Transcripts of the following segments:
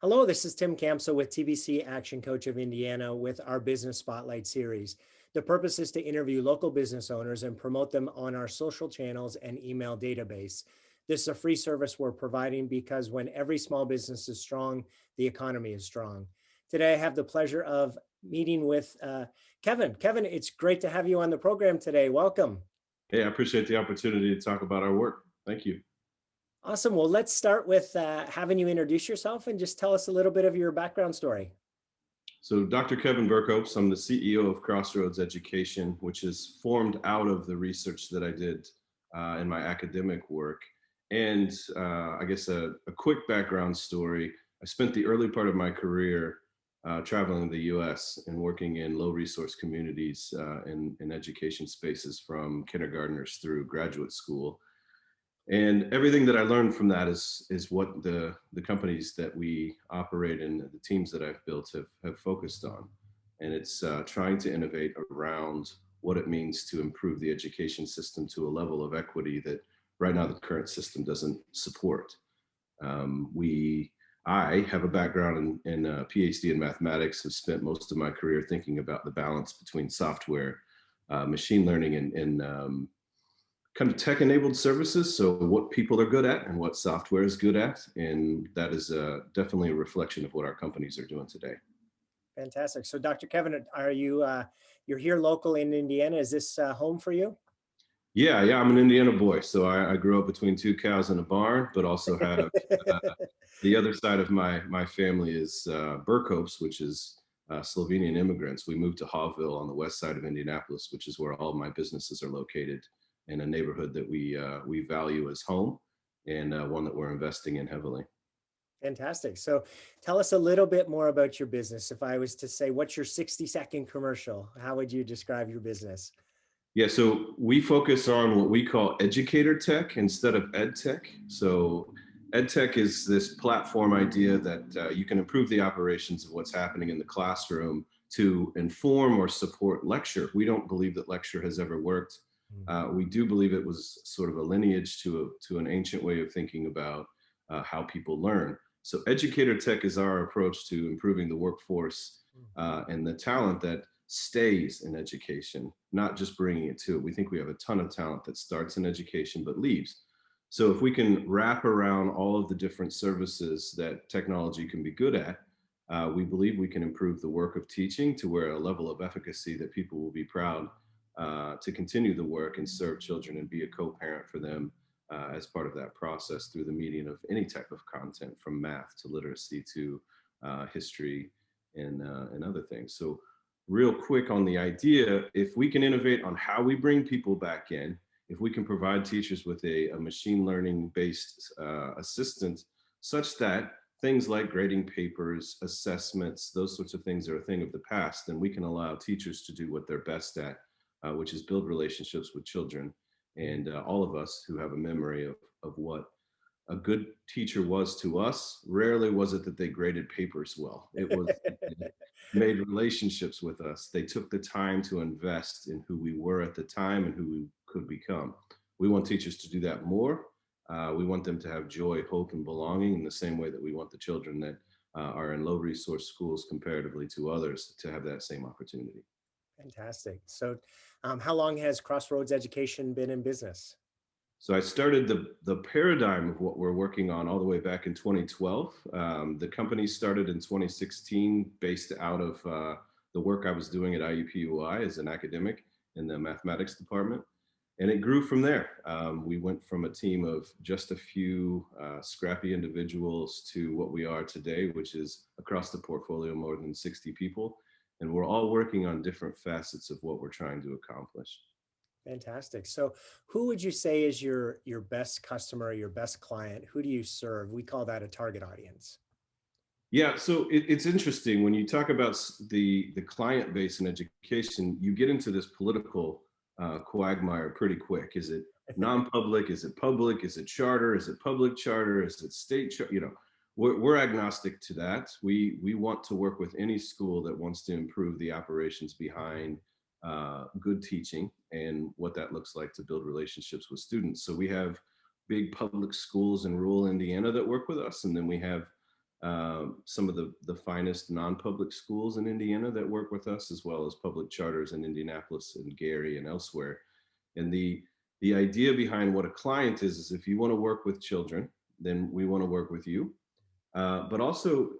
Hello, this is Tim Campso with TBC Action Coach of Indiana with our Business Spotlight series. The purpose is to interview local business owners and promote them on our social channels and email database. This is a free service we're providing because when every small business is strong, the economy is strong. Today, I have the pleasure of meeting with Kevin. Kevin, it's great to have you on the program today. Welcome. Hey, I appreciate the opportunity to talk about our work. Thank you. Awesome. Well, let's start with having you introduce yourself and just tell us a little bit of your background story. So, Dr. Kevin Berkopes, I'm the CEO of Crossroads Education, which is formed out of the research that I did in my academic work. And I guess a quick background story. I spent the early part of my career traveling the US and working in low resource communities in education spaces from kindergartners through graduate school. And everything that I learned from that is what the companies that we operate in, the teams that I've built have focused on. And it's trying to innovate around what it means to improve the education system to a level of equity that right now the current system doesn't support. I have a background in a PhD in mathematics, have spent most of my career thinking about the balance between software, machine learning, and kind of tech-enabled services. So what people are good at and what software is good at, and that is definitely a reflection of what our companies are doing today. Fantastic. So, Dr. Kevin, are you you're here local in Indiana? Is this home for you? Yeah, I'm an Indiana boy. So I grew up between two cows in a barn, but also have uh, the other side of my family is Berkopes, which is Slovenian immigrants. We moved to Hawville on the west side of Indianapolis, which is where all my businesses are located, in a neighborhood that we value as home, and one that we're investing in heavily. Fantastic. So, tell us a little bit more about your business. If I was to say, what's your 60-second commercial? How would you describe your business? Yeah, so we focus on what we call educator tech instead of ed tech. So ed tech is this platform idea that you can improve the operations of what's happening in the classroom to inform or support lecture. We don't believe that lecture has ever worked. We do believe it was sort of a lineage to an ancient way of thinking about how people learn. So educator tech is our approach to improving the workforce and the talent that stays in education, not just bringing it to it. We think we have a ton of talent that starts in education but leaves. So if we can wrap around all of the different services that technology can be good at, we believe we can improve the work of teaching to where a level of efficacy that people will be proud to continue the work and serve children and be a co-parent for them as part of that process through the medium of any type of content, from math to literacy to history and other things. So real quick on the idea, if we can innovate on how we bring people back in, if we can provide teachers with a machine learning based assistant such that things like grading papers, assessments, those sorts of things are a thing of the past, then we can allow teachers to do what they're best at, which is build relationships with children. And all of us who have a memory of what a good teacher was to us, rarely was it that they graded papers well. It was they made relationships with us. They took the time to invest in who we were at the time and who we could become. We want teachers to do that more. We want them to have joy, hope, and belonging in the same way that we want the children that are in low resource schools comparatively to others to have that same opportunity. Fantastic. So, how long has Crossroads Education been in business? So I started the paradigm of what we're working on all the way back in 2012. The company started in 2016 based out of the work I was doing at IUPUI as an academic in the mathematics department. And it grew from there. We went from a team of just a few scrappy individuals to what we are today, which is across the portfolio more than 60 people. And we're all working on different facets of what we're trying to accomplish. Fantastic. So, who would you say is your best customer, your best client? Who do you serve? We call that a target audience. Yeah, so it's interesting when you talk about the client base in education, you get into this political quagmire pretty quick. Is it non-public? Is it public? Is it charter? Is it public charter? Is it state charter? We're agnostic to that. We want to work with any school that wants to improve the operations behind good teaching and what that looks like to build relationships with students. So we have big public schools in rural Indiana that work with us, and then we have some of the finest non-public schools in Indiana that work with us, as well as public charters in Indianapolis and Gary and elsewhere. And the idea behind what a client is if you want to work with children, then we want to work with you. But also,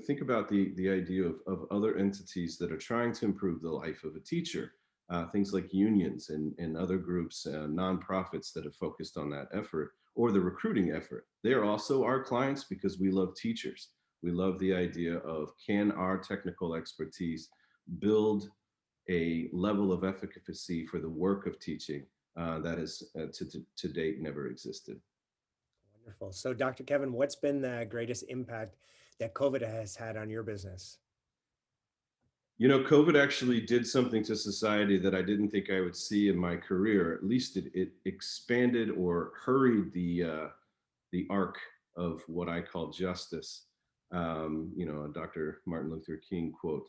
think about the idea of other entities that are trying to improve the life of a teacher. Things like unions and other groups, nonprofits that have focused on that effort, or the recruiting effort. They're also our clients because we love teachers. We love the idea of, can our technical expertise build a level of efficacy for the work of teaching that has to date never existed. Wonderful. So, Dr. Kevin, what's been the greatest impact that COVID has had on your business? COVID actually did something to society that I didn't think I would see in my career. At least it expanded or hurried the arc of what I call justice. A Dr. Martin Luther King quote.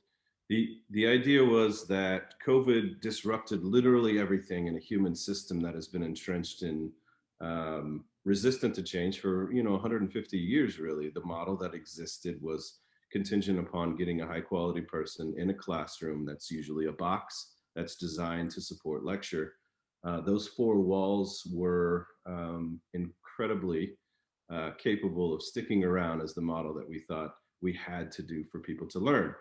The idea was that COVID disrupted literally everything in a human system that has been entrenched in resistant to change for 150 years. Really, the model that existed was contingent upon getting a high quality person in a classroom that's usually a box that's designed to support lecture. Those four walls were incredibly capable of sticking around as the model that we thought we had to do for people to learn.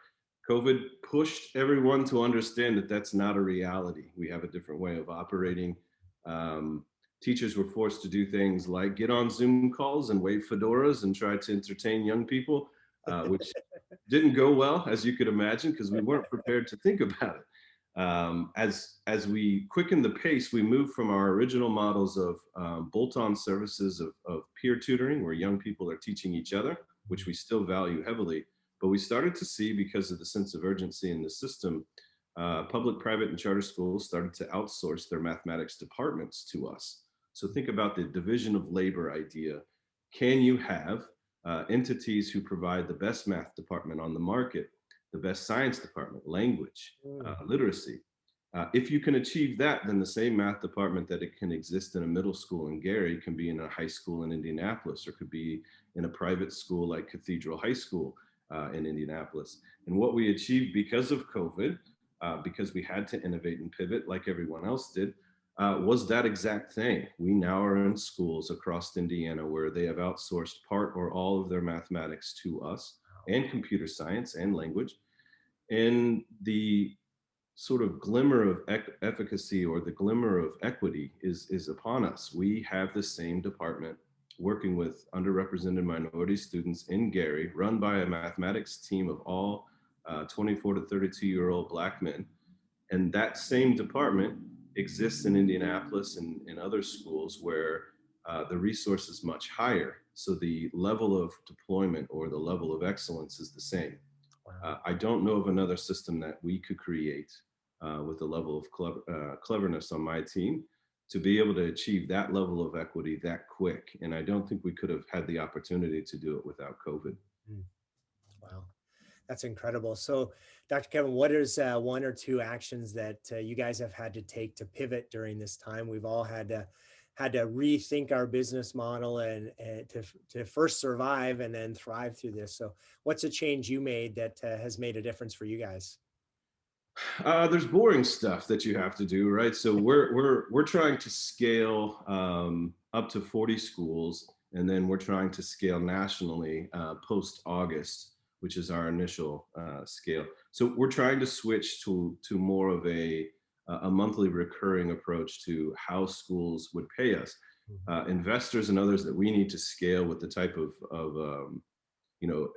COVID pushed everyone to understand that that's not a reality. We have a different way of operating. Um, Teachers were forced to do things like get on Zoom calls and wave fedoras and try to entertain young people, which didn't go well, as you could imagine, because we weren't prepared to think about it. As we quickened the pace, we moved from our original models of bolt-on services of peer tutoring, where young people are teaching each other, which we still value heavily. But we started to see, because of the sense of urgency in the system, public, private, and charter schools started to outsource their mathematics departments to us. So think about the division of labor idea. Can you have entities who provide the best math department on the market, the best science department, language, literacy? If you can achieve that, then the same math department that it can exist in a middle school in Gary can be in a high school in Indianapolis, or could be in a private school like Cathedral High School in Indianapolis. And what we achieved because of COVID, because we had to innovate and pivot like everyone else did, was that exact thing. We now are in schools across Indiana where they have outsourced part or all of their mathematics to us, and computer science and language. And the sort of glimmer of efficacy, or the glimmer of equity, is upon us. We have the same department working with underrepresented minority students in Gary, run by a mathematics team of all 24 to 32-year-old Black men. And that same department exists in Indianapolis and in other schools where the resource is much higher. So the level of deployment or the level of excellence is the same. Wow. I don't know of another system that we could create with the level of cleverness on my team to be able to achieve that level of equity that quick. And I don't think we could have had the opportunity to do it without COVID. Mm. Wow. That's incredible. So, Dr. Kevin, what is one or two actions that you guys have had to take to pivot during this time? We've all had to rethink our business model and to first survive and then thrive through this. So, what's a change you made that has made a difference for you guys? There's boring stuff that you have to do, right? So we're trying to scale up to 40 schools, and then we're trying to scale nationally post August, which is our initial scale. So we're trying to switch to more of a monthly recurring approach to how schools would pay us. Investors and others that we need to scale with the type of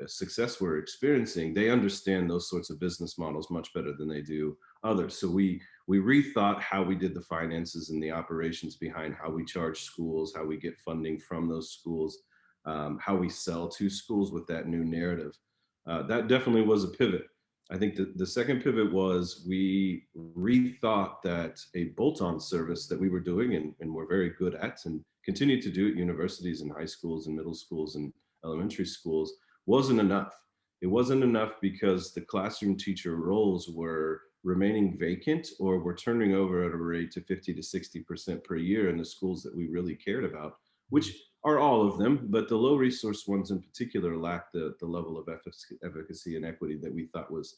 success we're experiencing, they understand those sorts of business models much better than they do others. So we rethought how we did the finances and the operations behind how we charge schools, how we get funding from those schools, how we sell to schools with that new narrative. That definitely was a pivot. I think the second pivot was we rethought that a bolt-on service that we were doing and we're very good at and continue to do at universities and high schools and middle schools and elementary schools wasn't enough. It wasn't enough because the classroom teacher roles were remaining vacant or were turning over at a rate to 50 to 60% per year in the schools that we really cared about, which or all of them, but the low resource ones in particular lacked the level of efficacy and equity that we thought was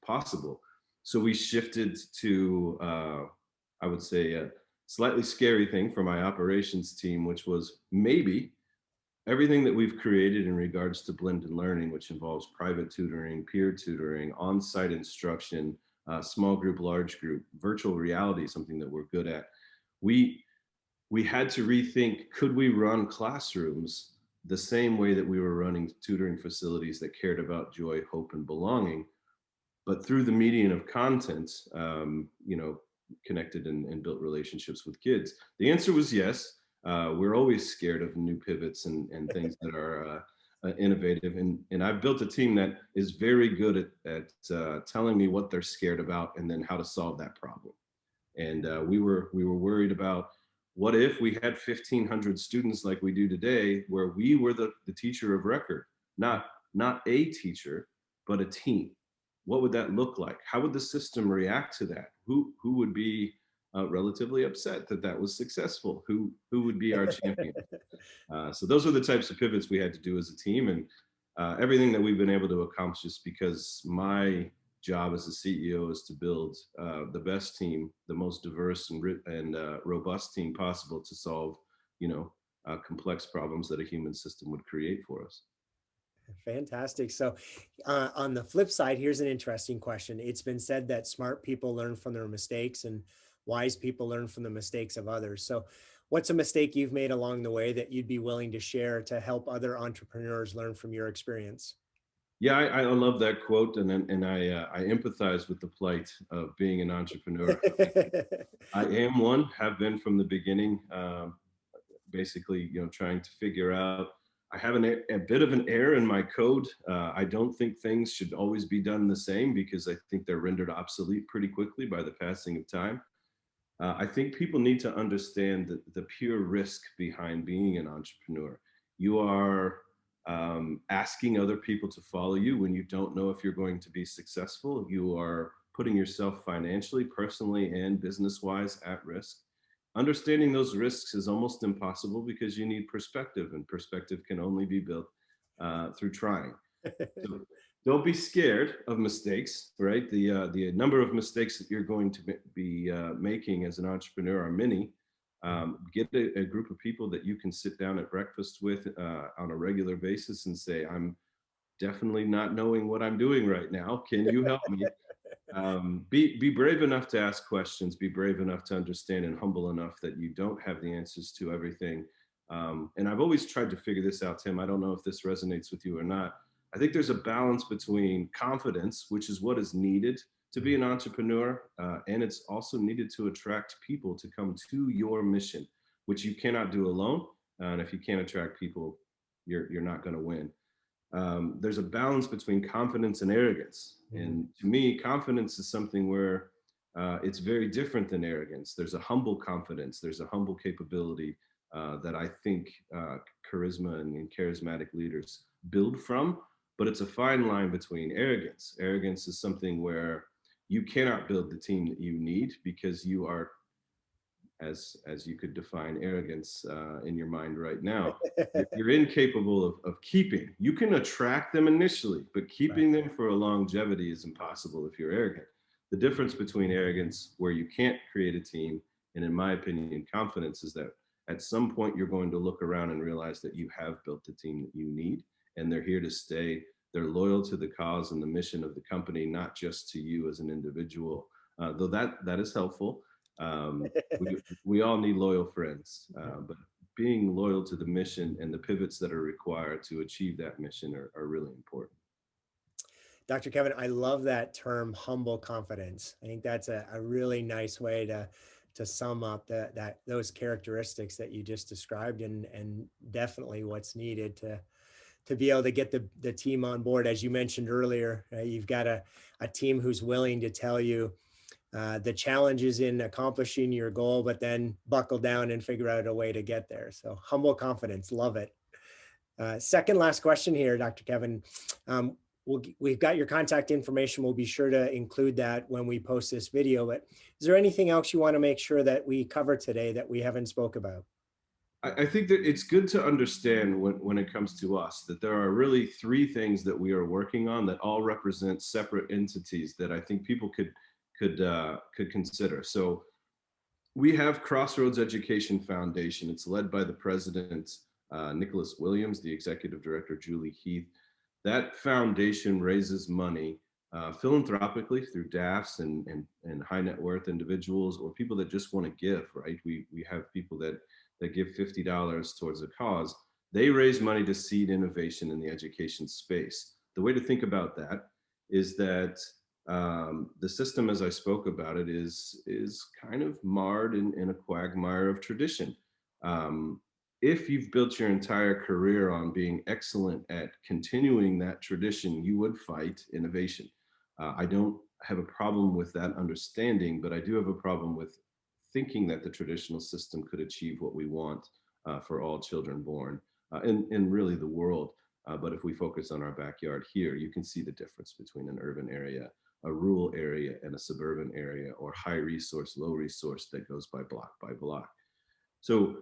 possible. So we shifted to, I would say, a slightly scary thing for my operations team, which was maybe everything that we've created in regards to blended learning, which involves private tutoring, peer tutoring, on-site instruction, small group, large group, virtual reality, something that we're good at. We we had to rethink, could we run classrooms the same way that we were running tutoring facilities that cared about joy, hope, and belonging, but through the medium of content, connected and built relationships with kids? The answer was yes. We're always scared of new pivots and things that are innovative. And I've built a team that is very good at telling me what they're scared about and then how to solve that problem. And we were worried about, what if we had 1,500 students like we do today, where we were the teacher of record, not a teacher, but a team? What would that look like? How would the system react to that? Who would be relatively upset that that was successful? Who would be our champion? So those are the types of pivots we had to do as a team, and everything that we've been able to accomplish is because my job as a CEO is to build the best team, the most diverse and robust team possible to solve, complex problems that a human system would create for us. Fantastic. So on the flip side, here's an interesting question. It's been said that smart people learn from their mistakes and wise people learn from the mistakes of others. So what's a mistake you've made along the way that you'd be willing to share to help other entrepreneurs learn from your experience? Yeah, I love that quote, and I empathize with the plight of being an entrepreneur. I am one, have been from the beginning. Basically, trying to figure out. I have a bit of an error in my code. I don't think things should always be done the same, because I think they're rendered obsolete pretty quickly by the passing of time. I think people need to understand the pure risk behind being an entrepreneur. You are asking other people to follow you when you don't know if you're going to be successful. You are putting yourself financially, personally, and business-wise at risk. Understanding those risks is almost impossible because you need perspective, and perspective can only be built through trying. So don't be scared of mistakes, right? The number of mistakes that you're going to be making as an entrepreneur are many. Get a group of people that you can sit down at breakfast with on a regular basis and say, I'm definitely not knowing what I'm doing right now. Can you help me? Be brave enough to ask questions, be brave enough to understand, and humble enough that you don't have the answers to everything. And I've always tried to figure this out, Tim. I don't know if this resonates with you or not. I think there's a balance between confidence, which is what is needed to be an entrepreneur, and it's also needed to attract people to come to your mission, which you cannot do alone. And if you can't attract people, you're not going to win. There's a balance between confidence and arrogance. And to me, confidence is something where it's very different than arrogance. There's a humble confidence, there's a humble capability that I think charisma and charismatic leaders build from. But it's a fine line between arrogance. Arrogance is something where you cannot build the team that you need because you are, as you could define arrogance in your mind right now, you're incapable of keeping. You can attract them initially, but keeping them for a longevity is impossible if you're arrogant. The difference between arrogance, where you can't create a team, and in my opinion, confidence, is that at some point you're going to look around and realize that you have built the team that you need, and they're here to stay. They're loyal to the cause and the mission of the company, not just to you as an individual, though that is helpful. We all need loyal friends, but being loyal to the mission and the pivots that are required to achieve that mission are really important. Dr. Kevin, I love that term, humble confidence. I think that's a really nice way to sum up those characteristics that you just described, and definitely what's needed to be able to get the team on board. As you mentioned earlier, you've got a team who's willing to tell you the challenges in accomplishing your goal, but then buckle down and figure out a way to get there. So humble confidence, love it. Second last question here, Dr. Kevin. We've got your contact information. We'll be sure to include that when we post this video, but is there anything else you want to make sure that we cover today that we haven't spoke about? I think that it's good to understand when it comes to us that there are really three things that we are working on that all represent separate entities that I think people could consider. So we have Crossroads Education Foundation. It's led by the president, Nicholas Williams, the executive director, Julie Heath. That foundation raises money philanthropically through DAFs and high net worth individuals or people that just want to give, right? We have people that give $50 towards a cause. They raise money to seed innovation in the education space. The way to think about that is that the system, as I spoke about it, is kind of marred in a quagmire of tradition. Um, if you've built your entire career on being excellent at continuing that tradition, you would fight innovation. I don't have a problem with that understanding, but I do have a problem with thinking that the traditional system could achieve what we want for all children born in really the world. But if we focus on our backyard here, you can see the difference between an urban area, a rural area, and a suburban area, or high resource, low resource that goes by block by block. So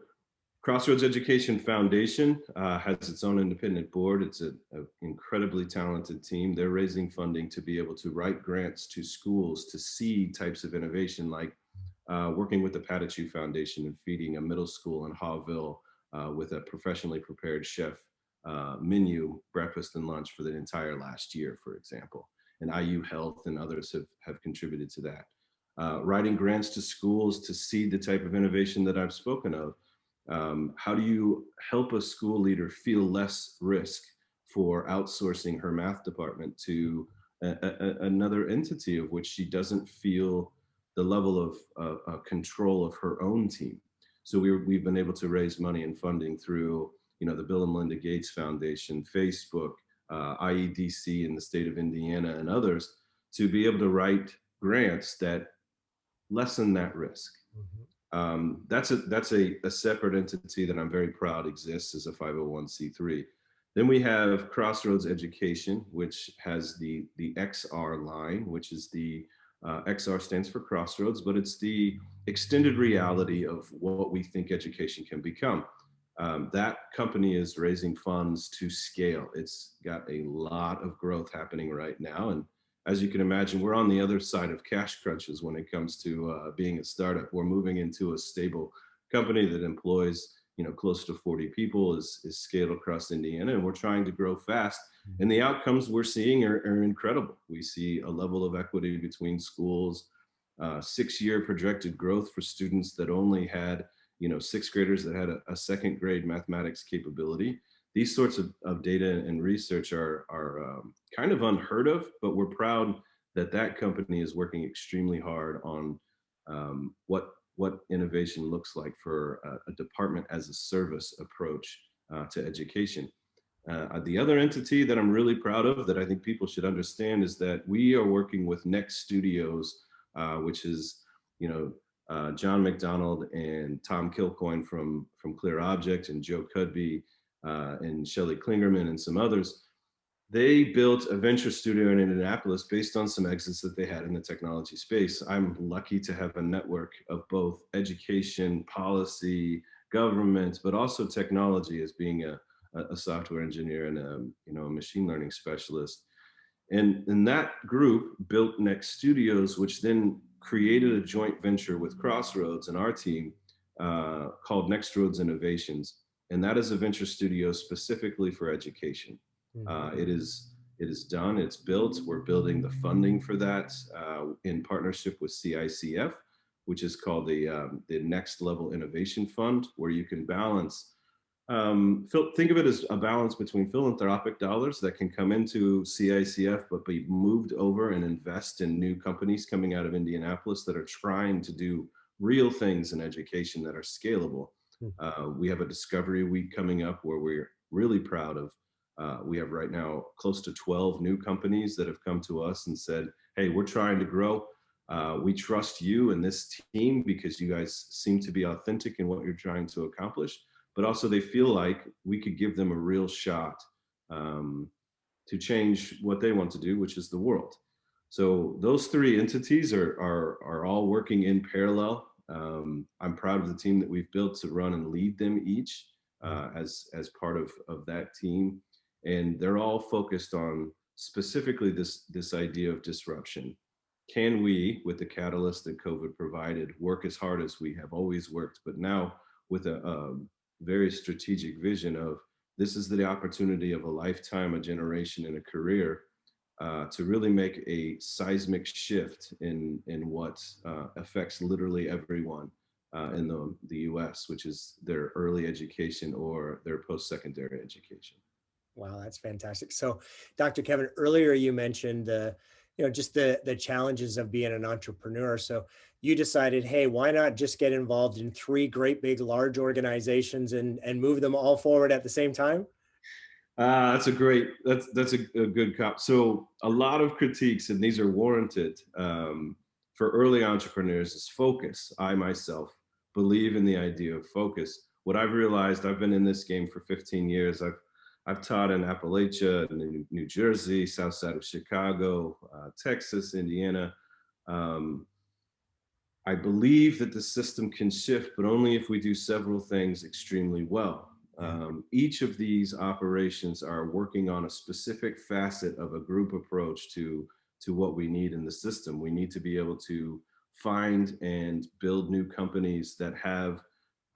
Crossroads Education Foundation has its own independent board. It's an incredibly talented team. They're raising funding to be able to write grants to schools to seed types of innovation, like working with the Patachu Foundation and feeding a middle school in Hawville with a professionally prepared chef menu, breakfast and lunch for the entire last year, for example. And IU Health and others have contributed to that. Writing grants to schools to seed the type of innovation that I've spoken of. How do you help a school leader feel less risk for outsourcing her math department to another entity of which she doesn't feel the level of control of her own team? So we've been able to raise money and funding through, the Bill and Melinda Gates Foundation, Facebook, IEDC in the state of Indiana, and others to be able to write grants that lessen that risk. Mhm. That's a separate entity that I'm very proud exists as a 501c3. Then we have Crossroads Education, which has the XR line, which is the XR stands for Crossroads, but it's the extended reality of what we think education can become. That company is raising funds to scale. It's got a lot of growth happening right now, and as you can imagine, we're on the other side of cash crunches when it comes to being a startup. We're moving into a stable company that employs, close to 40 people, is scaled across Indiana, and we're trying to grow fast. And the outcomes we're seeing are incredible. We see a level of equity between schools, 6-year projected growth for students that only had, sixth graders that had a second grade mathematics capability. These sorts of data and research are kind of unheard of, but we're proud that that company is working extremely hard on what innovation looks like for a department as a service approach to education. The other entity that I'm really proud of that I think people should understand is that we are working with Next Studios, which is, John McDonald and Tom Kilcoyne from Clear Object, and Joe Cudby and Shelley Klingerman and some others. They built a venture studio in Indianapolis based on some exits that they had in the technology space. I'm lucky to have a network of both education, policy, government, but also technology as being a software engineer and a machine learning specialist. And that group built Next Studios, which then created a joint venture with Crossroads and our team called Next Roads Innovations. And that is a venture studio specifically for education. Mhm. It is done, it's built. We're building the funding for that in partnership with CICF, which is called the Next Level Innovation Fund, where you can balance think of it as a balance between philanthropic dollars that can come into CICF, but be moved over and invest in new companies coming out of Indianapolis that are trying to do real things in education that are scalable. Mhm. We have a Discovery Week coming up where we're really proud of. We have right now close to 12 new companies that have come to us and said, hey, we're trying to grow. We trust you and this team because you guys seem to be authentic in what you're trying to accomplish, but also they feel like we could give them a real shot to change what they want to do, which is the world. So those three entities are all working in parallel. I'm proud of the team that we've built to run and lead them each as part of that team, and they're all focused on specifically this idea of disruption. Can we, with the catalyst that COVID provided, work as hard as we have always worked, but now with a very strategic vision of this is the opportunity of a lifetime, a generation, and a career to really make a seismic shift in what affects literally everyone in the U.S., which is their early education or their post-secondary education. Wow, that's fantastic. So, Dr. Kevin, earlier you mentioned just the challenges of being an entrepreneur. So you decided, hey, why not just get involved in three great big large organizations and move them all forward at the same time? That's a good cop. So a lot of critiques, and these are warranted, for early entrepreneurs is focus. I myself believe in the idea of focus. What I've realized, I've been in this game for 15 years. I've taught in Appalachia, New Jersey, South side of Chicago, Texas, Indiana. Um, I believe that the system can shift, but only if we do several things extremely well. Yeah. Each of these operations are working on a specific facet of a group approach to what we need in the system. We need to be able to find and build new companies that have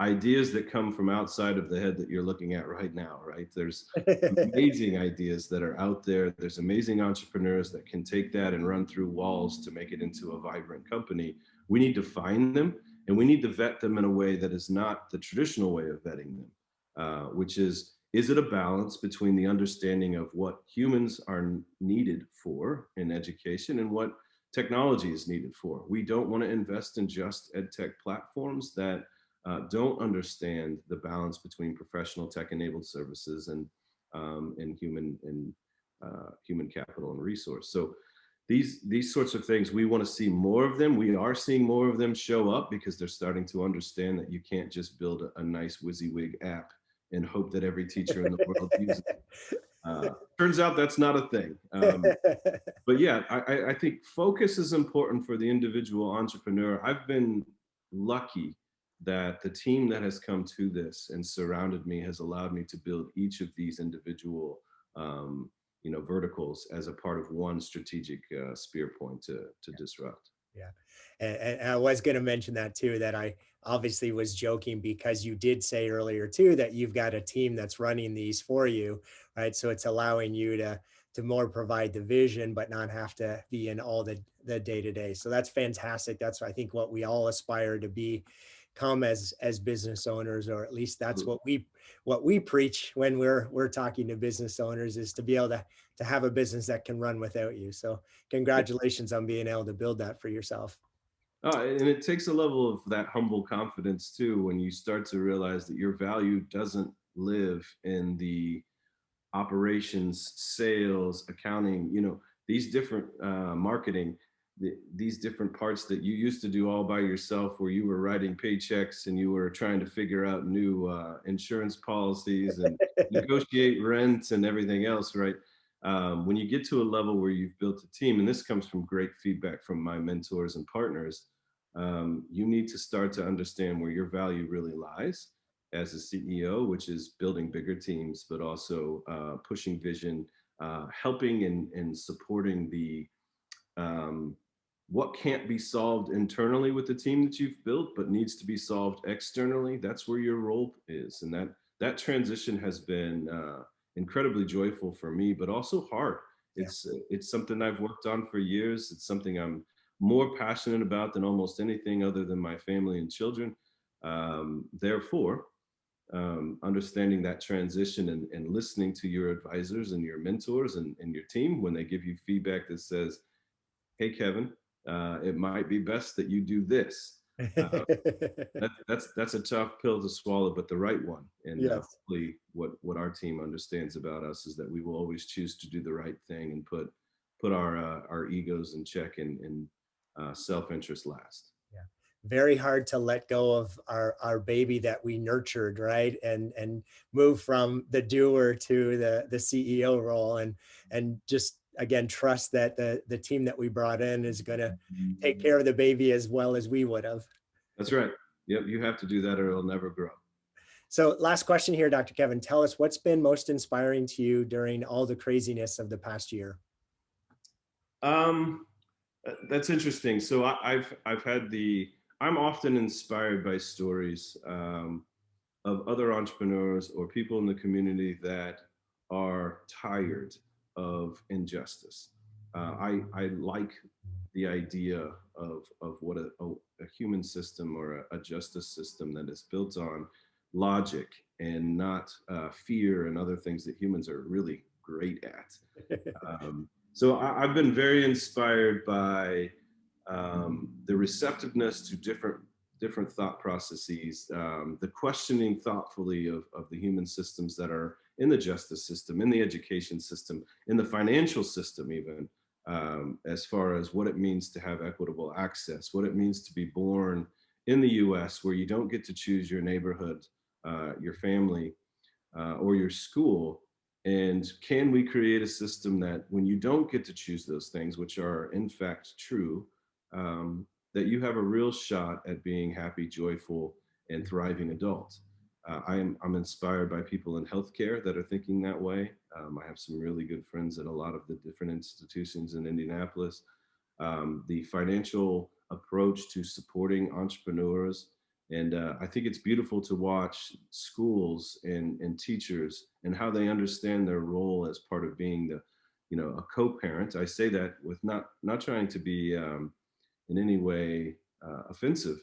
ideas that come from outside of the head that you're looking at right now, right? There's amazing ideas that are out there. There's amazing entrepreneurs that can take that and run through walls to make it into a vibrant company. We need to find them, and we need to vet them in a way that is not the traditional way of vetting them, which is it a balance between the understanding of what humans are needed for in education and what technology is needed for? We don't want to invest in just ed tech platforms that don't understand the balance between professional tech-enabled services and human capital and resource. So these sorts of things, we want to see more of them. We are seeing more of them show up because they're starting to understand that you can't just build a nice WYSIWYG app and hope that every teacher in the world uses it. Turns out that's not a thing. But yeah, I think focus is important for the individual entrepreneur. I've been lucky that the team that has come to this and surrounded me has allowed me to build each of these individual verticals as a part of one strategic spear point to disrupt. Yeah. And I was going to mention that too, that I obviously was joking because you did say earlier too that you've got a team that's running these for you, right? So it's allowing you to more provide the vision, but not have to be in all the day to day. So that's fantastic. That's I think what we all aspire to be come as business owners, or at least that's what we preach when we're talking to business owners, is to be able to have a business that can run without you. So congratulations on being able to build that for yourself. And it takes a level of that humble confidence too when you start to realize that your value doesn't live in the operations, sales, accounting, these different marketing, these different parts that you used to do all by yourself, where you were writing paychecks and you were trying to figure out new insurance policies and negotiate rent and everything else, right? When you get to a level where you've built a team, and this comes from great feedback from my mentors and partners, you need to start to understand where your value really lies as a CEO, which is building bigger teams, but also pushing vision, helping and supporting the what can't be solved internally with the team that you've built, but needs to be solved externally. That's where your role is, and that transition has been incredibly joyful for me, but also hard. Yeah. It's something I've worked on for years. It's something I'm more passionate about than almost anything other than my family and children. Therefore, understanding that transition and listening to your advisors and your mentors and your team when they give you feedback that says, hey, Kevin, it might be best that you do this. Uh, that's a tough pill to swallow, but the right one. And Yes. hopefully what our team understands about us is that we will always choose to do the right thing and put our egos in check and self-interest last. Yeah. Very hard to let go of our baby that we nurtured, right? And move from the doer to the CEO role, and just again trust that the team that we brought in is going to take care of the baby as well as we would have. That's right. Yep, you have to do that or it'll never grow. So last question here, Dr. Kevin, tell us what's been most inspiring to you during all the craziness of the past year? Um, that's interesting. So I've had the I'm often inspired by stories of other entrepreneurs or people in the community that are tired of injustice. I like the idea of what a human system or a justice system that is built on logic and not fear and other things that humans are really great at. So I've been very inspired by the receptiveness to different thought processes, the questioning thoughtfully of the human systems that are in the justice system, in the education system, in the financial system, even as far as what it means to have equitable access, what it means to be born in the U.S., where you don't get to choose your neighborhood, your family, or your school. And can we create a system that when you don't get to choose those things, which are in fact true, that you have a real shot at being happy, joyful, and thriving adults? I'm inspired by people in healthcare that are thinking that way. I have some really good friends at a lot of the different institutions in Indianapolis. The financial approach to supporting entrepreneurs. And I think it's beautiful to watch schools and teachers and how they understand their role as part of being a co-parent. I say that with not trying to be in any way offensive,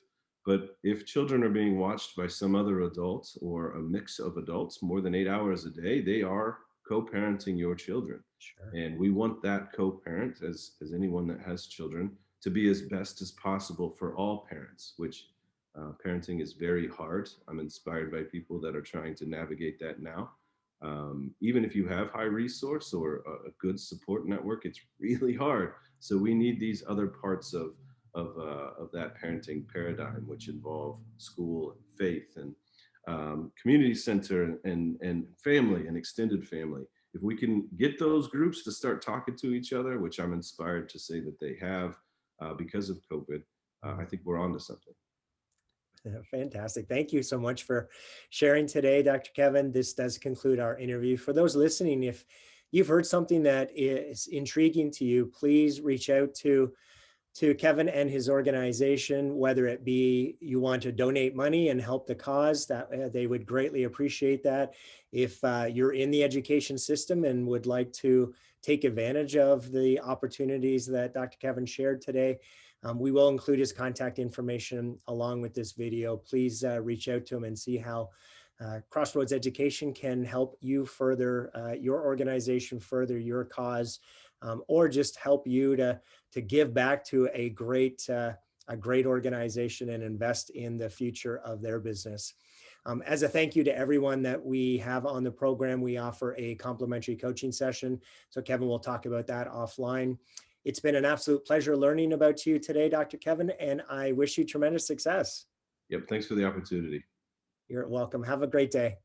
but if children are being watched by some other adult or a mix of adults more than 8 hours a day, they are co-parenting your children. Sure. And we want that co-parent, as anyone that has children, to be as best as possible for all parents, which parenting is very hard. I'm inspired by people that are trying to navigate that now. Even if you have high resource or a good support network, it's really hard. So we need these other parts of that parenting paradigm, which involve school and faith and community center and family and extended family. If we can get those groups to start talking to each other, which I'm inspired to say that they have because of COVID, I think we're onto something. Yeah, fantastic. Thank you so much for sharing today, Dr. Kevin. This does conclude our interview. For those listening, if you've heard something that is intriguing to you, please reach out to Kevin and his organization, whether it be you want to donate money and help the cause, that they would greatly appreciate that. If you're in the education system and would like to take advantage of the opportunities that Dr. Kevin shared today, we will include his contact information along with this video. Please reach out to him and see how Crossroads Education can help you further your organization, further your cause, or just help you to give back to a great organization and invest in the future of their business. As a thank you to everyone that we have on the program, we offer a complimentary coaching session. So Kevin will talk about that offline. It's been an absolute pleasure learning about you today, Dr. Kevin, and I wish you tremendous success. Yep. Thanks for the opportunity. You're welcome. Have a great day.